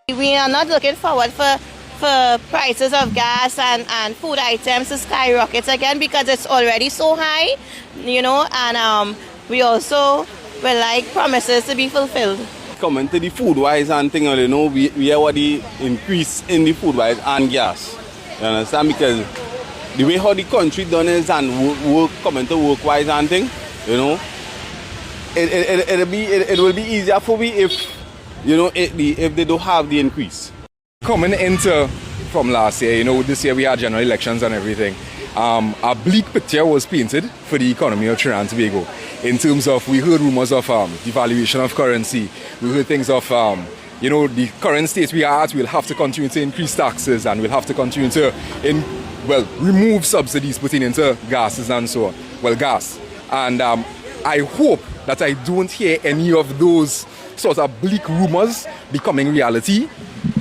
We are not looking forward for prices of gas and food items to skyrocket again because it's already so high, and we also would like promises to be fulfilled. Coming to the food wise and thing, we have what the increase in the food wise and gas. You understand? Because the way how the country done is and work coming to work wise and thing, it will be easier for me if if they don't have the increase. Coming into from last year, this year we had general elections and everything. A bleak picture was painted for the economy of Trinidad and Tobago. In terms of, we heard rumors of devaluation of currency. We heard things of, the current state we are at, we'll have to continue to increase taxes and we'll have to continue to, remove subsidies put into gases and so on. Well, gas. And I hope that I don't hear any of those sort of bleak rumors becoming reality.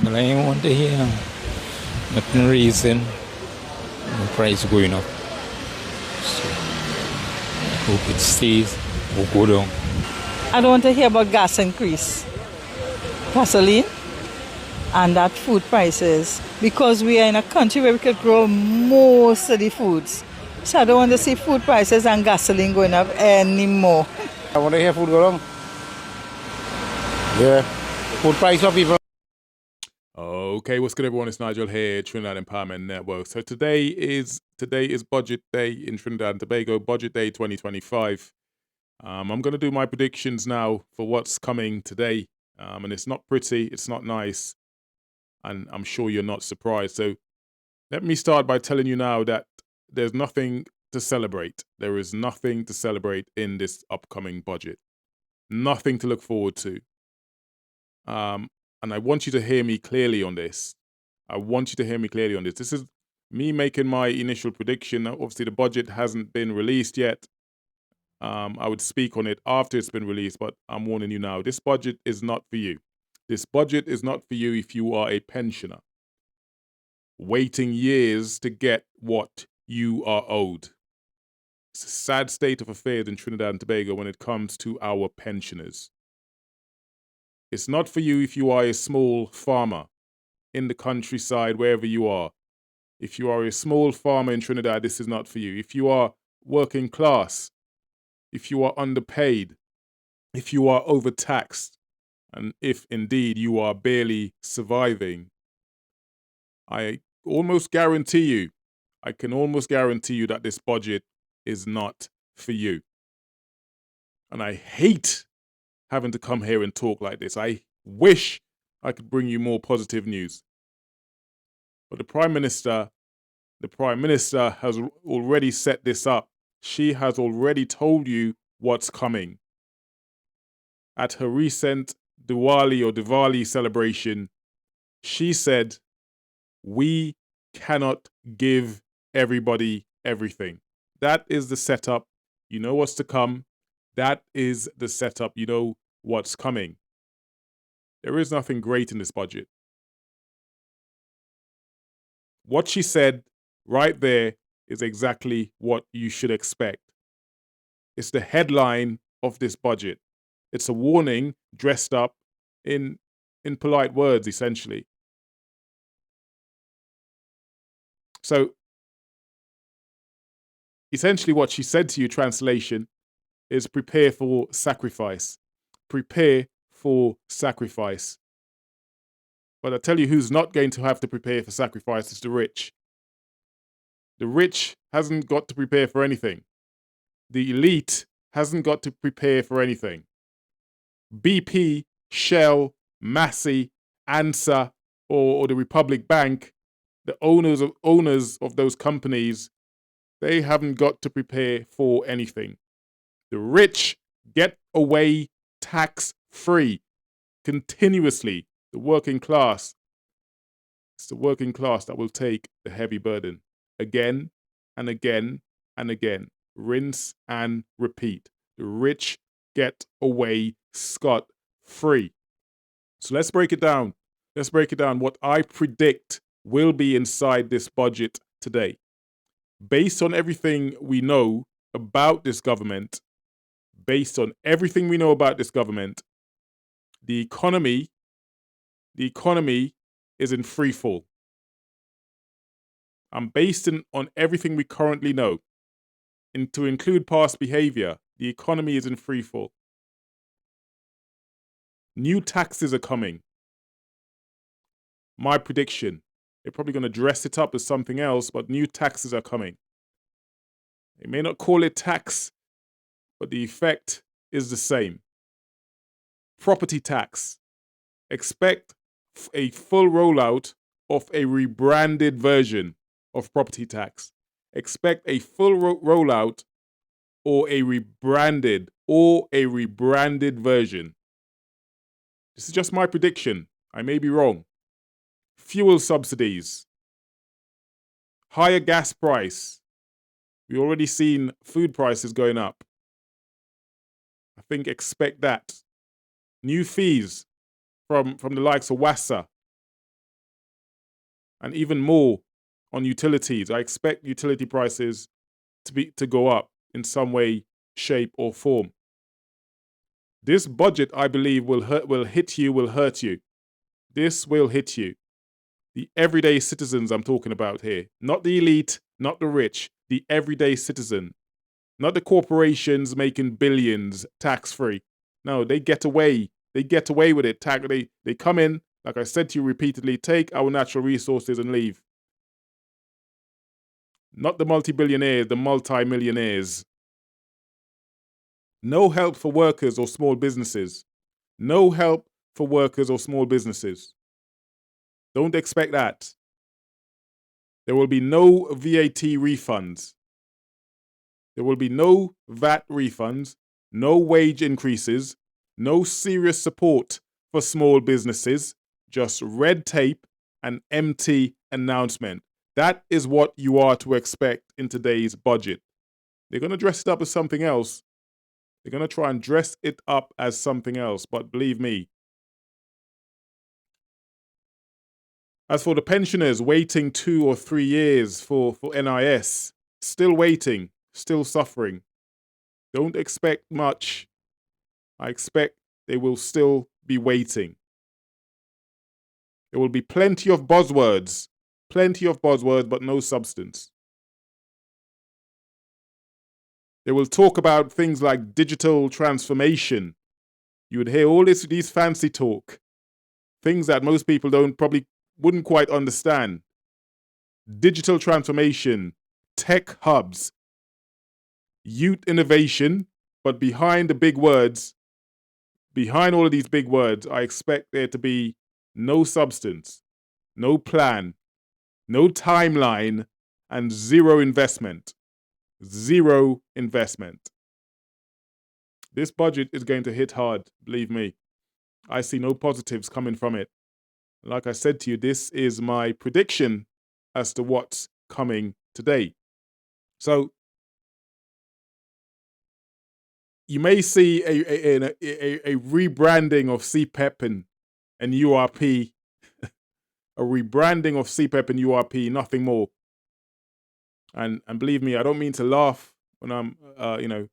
Well, I want to hear nothing reason the price going up. So I hope it stays or go down. I don't want to hear about gas increase, gasoline, and that food prices, because we are in a country where we could grow most of the foods. So I don't want to see food prices and gasoline going up anymore. I want to hear food go down. Yeah, food price up even. Okay, what's good, everyone? It's Nigel here, Trinidad Empowerment Network. So today is Budget Day in Trinidad and Tobago, Budget Day 2025. I'm going to do my predictions now for what's coming today. And it's not pretty, it's not nice, and I'm sure you're not surprised. So let me start by telling you now that there's nothing to celebrate. There is nothing to celebrate in this upcoming budget. Nothing to look forward to. And I want you to hear me clearly on this. This is me making my initial prediction. Obviously, the budget hasn't been released yet. I would speak on it after it's been released, but I'm warning you now. This budget is not for you. This budget is not for you if you are a pensioner, waiting years to get what you are owed. It's a sad state of affairs in Trinidad and Tobago when it comes to our pensioners. It's not for you if you are a small farmer in the countryside, wherever you are. If you are a small farmer in Trinidad, this is not for you. If you are working class, if you are underpaid, if you are overtaxed, and if indeed you are barely surviving, I can almost guarantee you that this budget is not for you. And I hate having to come here and talk like this. I wish I could bring you more positive news. But the Prime Minister has already set this up. She has already told you what's coming. At her recent Diwali celebration, she said, we cannot give everybody everything. That is the setup. You know what's to come. That is the setup. You know what's coming. There is nothing great in this budget. What she said right there is exactly what you should expect. It's the headline of this budget. It's a warning dressed up in polite words, essentially. So, essentially what she said to you, translation, is prepare for sacrifice. Prepare for sacrifice. But I tell you who's not going to have to prepare for sacrifice is the rich. The rich hasn't got to prepare for anything. The elite hasn't got to prepare for anything. BP, Shell, Massey, ANSA, or the Republic Bank, the owners of those companies, they haven't got to prepare for anything. The rich get away tax-free continuously. The working class, it's the working class that will take the heavy burden again and again and again. Rinse and repeat. The rich get away scot-free. So let's break it down. What I predict will be inside this budget today. Based on everything we know about this government, the economy the economy is in free fall. I'm based on everything we currently know. And to include past behavior, the economy is in free fall. New taxes are coming. My prediction. They're probably going to dress it up as something else, but new taxes are coming. They may not call it tax, but the effect is the same. Property tax. Expect a full rollout of a rebranded version of property tax. Expect a full rollout or a rebranded version. This is just my prediction. I may be wrong. Fuel subsidies. Higher gas price. We've already seen food prices going up. I think expect that. New fees from the likes of WASA. And even more on utilities. I expect utility prices to go up in some way, shape, or form. This budget, I believe, will hit you. This will hit you. The everyday citizens I'm talking about here. Not the elite, not the rich. The everyday citizen. Not the corporations making billions tax-free. No, they get away. They get away with it. They come in, like I said to you repeatedly, take our natural resources and leave. Not the multi-billionaires, the multi-millionaires. No help for workers or small businesses. No help for workers or small businesses. Don't expect that. There will be no VAT refunds. There will be no VAT refunds, no wage increases, no serious support for small businesses, just red tape and empty announcement. That is what you are to expect in today's budget. They're going to dress it up as something else. They're going to try and dress it up as something else, but believe me. As for the pensioners waiting 2 or 3 years for NIS, still waiting, still suffering. Don't expect much. I expect they will still be waiting. There will be plenty of buzzwords, but no substance. They will talk about things like digital transformation. You would hear all these fancy talk, things that most people probably wouldn't quite understand. Digital transformation, tech hubs, youth innovation, but behind the big words, behind all of these big words, I expect there to be no substance, no plan, no timeline, and zero investment. Zero investment. This budget is going to hit hard, believe me. I see no positives coming from it. Like I said to you, this is my prediction as to what's coming today. So, you may see a rebranding of CPEP and URP, a rebranding of CPEP and URP, nothing more. And believe me, I don't mean to laugh when I'm, when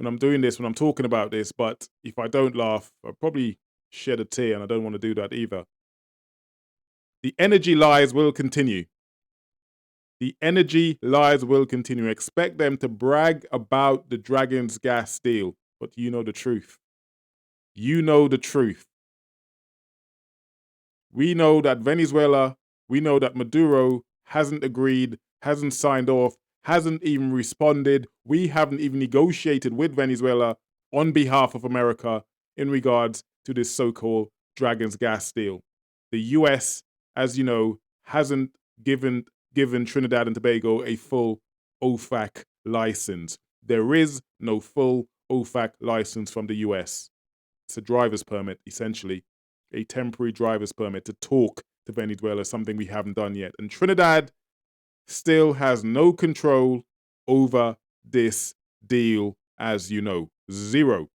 I'm doing this, when I'm talking about this, but if I don't laugh, I'll probably shed a tear, and I don't want to do that either. The energy lies will continue. The energy lies will continue. Expect them to brag about the Dragon's gas deal, but you know the truth. You know the truth. We know that Venezuela, we know that Maduro hasn't agreed, hasn't signed off, hasn't even responded. We haven't even negotiated with Venezuela on behalf of America in regards to this so-called Dragon's gas deal. The US, as you know, hasn't given Trinidad and Tobago a full OFAC license. There is no full OFAC license from the US. It's a driver's permit, essentially, a temporary driver's permit to talk to Venezuela, something we haven't done yet. And Trinidad still has no control over this deal, as you know. Zero.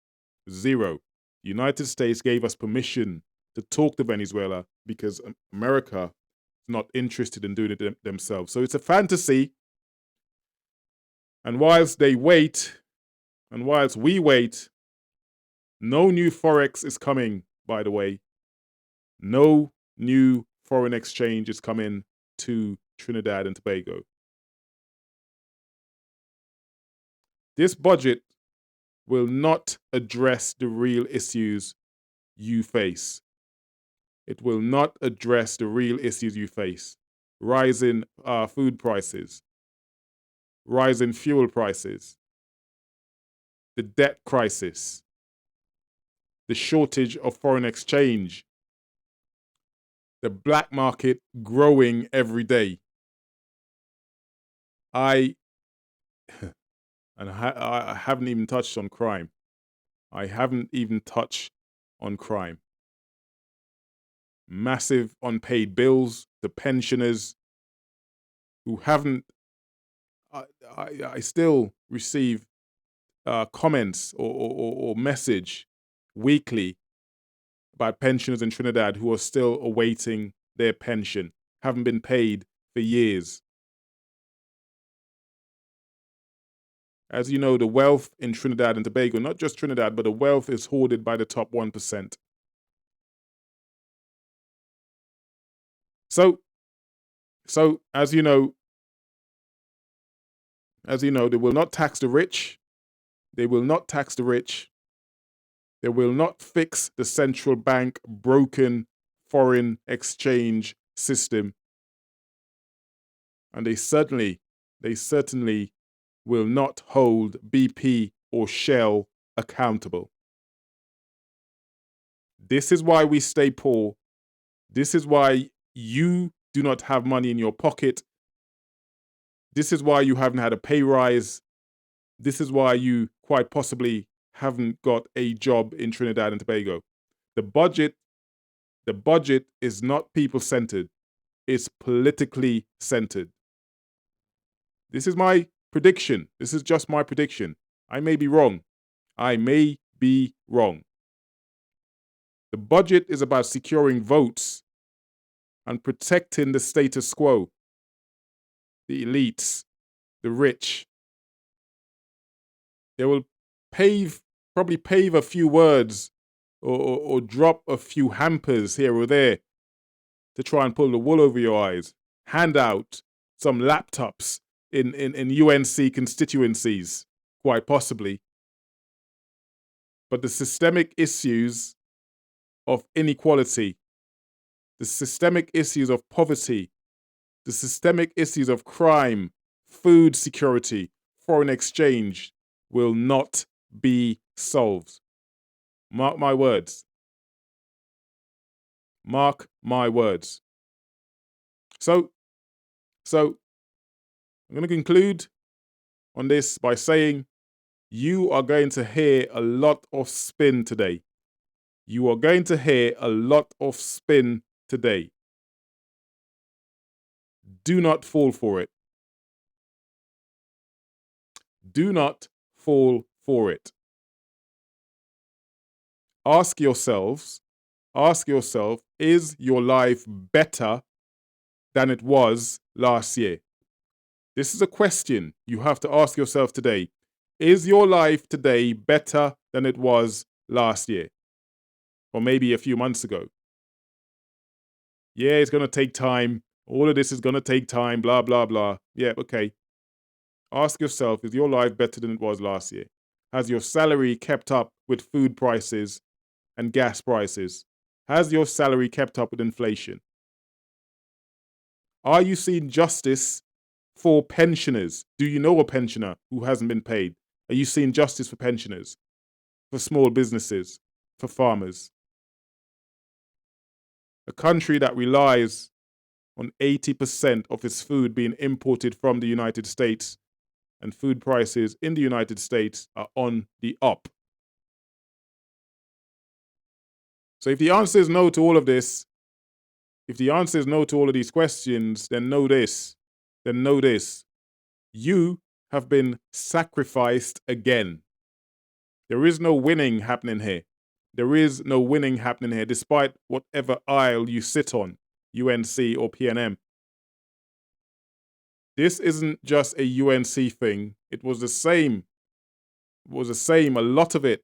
The United States gave us permission to talk to Venezuela because America is not interested in doing it themselves. So it's a fantasy. And whilst they wait, and whilst we wait, no new Forex is coming, by the way. No new foreign exchange is coming to Trinidad and Tobago. This budget will not address the real issues you face. It will not address the real issues you face. Rising food prices, rising fuel prices, the debt crisis, the shortage of foreign exchange, the black market growing every day. I haven't even touched on crime. I haven't even touched on crime. Massive unpaid bills, the pensioners who haven't. I still receive comments or message weekly about pensioners in Trinidad who are still awaiting their pension, haven't been paid for years. As you know, the wealth in Trinidad and Tobago, not just Trinidad, but the wealth is hoarded by the top 1%. So as you know, they will not tax the rich. They will not tax the rich. They will not fix the central bank broken foreign exchange system. And they certainly will not hold BP or Shell accountable. This is why we stay poor. This is why you do not have money in your pocket. This is why you haven't had a pay rise. This is why you quite possibly haven't got a job in Trinidad and Tobago. The budget is not people-centered. It's politically centered. This is my prediction. This is just my prediction. I may be wrong. I may be wrong. The budget is about securing votes and protecting the status quo, the elites, the rich. They will probably pave a few words or drop a few hampers here or there to try and pull the wool over your eyes. Hand out some laptops in UNC constituencies, quite possibly. But the systemic issues of inequality, the systemic issues of poverty, the systemic issues of crime, food security, foreign exchange will not be solved. Mark my words. Mark my words. So I'm going to conclude on this by saying you are going to hear a lot of spin today. You are going to hear a lot of spin today. Do not fall for it. Do not fall for it. Ask yourself, is your life better than it was last year? This is a question you have to ask yourself today. Is your life today better than it was last year? Or maybe a few months ago? Yeah, it's going to take time. All of this is going to take time, blah, blah, blah. Yeah, okay. Ask yourself, is your life better than it was last year? Has your salary kept up with food prices and gas prices? Has your salary kept up with inflation? Are you seeing justice for pensioners? Do you know a pensioner who hasn't been paid? Are you seeing justice for pensioners, for small businesses, for farmers? A country that relies on 80% of its food being imported from the United States, and food prices in the United States are on the up. So if the answer is no to all of this, if the answer is no to all of these questions, then know this. You have been sacrificed again. There is no winning happening here. There is no winning happening here, despite whatever aisle you sit on, UNC or PNM. This isn't just a UNC thing. It was the same. A lot of it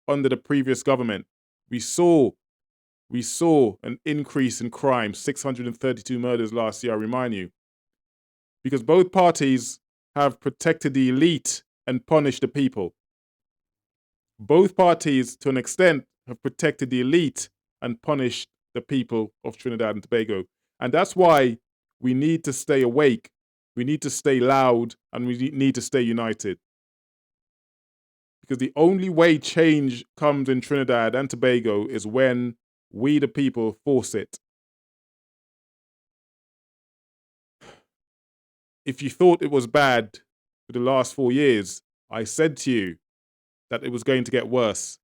under the previous government. We saw We saw an increase in crime, 632 murders last year, I remind you. Because both parties have protected the elite and punished the people. Both parties, to an extent, have protected the elite and punished the people of Trinidad and Tobago. And that's why we need to stay awake, we need to stay loud, and we need to stay united. Because the only way change comes in Trinidad and Tobago is when we, the people, force it. If you thought it was bad for the last 4 years, I said to you that it was going to get worse.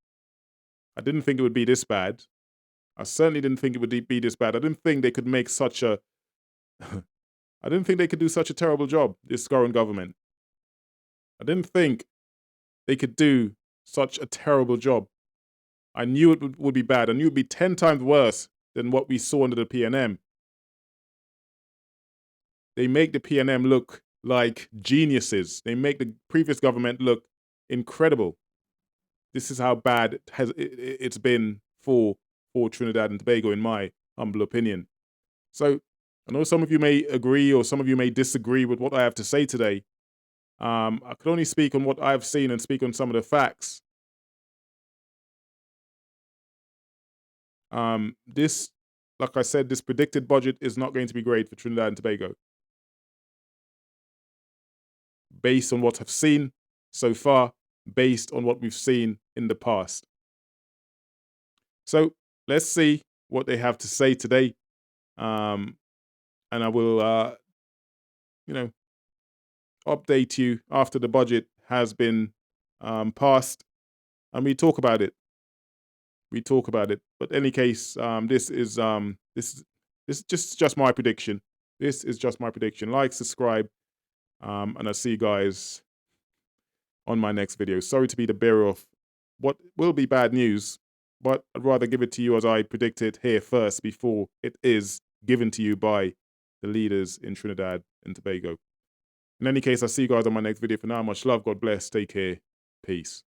I didn't think it would be this bad. I certainly didn't think it would be this bad. I didn't think they could make such a... I didn't think they could do such a terrible job, this current government. I didn't think they could do such a terrible job. I knew it would be bad. I knew it would be 10 times worse than what we saw under the PNM. They make the PNM look like geniuses. They make the previous government look incredible. This is how bad it's been for Trinidad and Tobago, in my humble opinion. So I know some of you may agree or some of you may disagree with what I have to say today. I can only speak on what I've seen and speak on some of the facts. This, like I said, this predicted budget is not going to be great for Trinidad and Tobago. Based on what I've seen so far, based on what we've seen in the past. So let's see what they have to say today. And I will, update you after the budget has been passed, and we talk about it. But in any case, this is just my prediction. This is just my prediction. Like, subscribe, and I'll see you guys on my next video. Sorry to be the bearer of what will be bad news, but I'd rather give it to you as I predicted here first before it is given to you by the leaders in Trinidad and Tobago. In any case, I'll see you guys on my next video. For now, much love, God bless, take care, peace.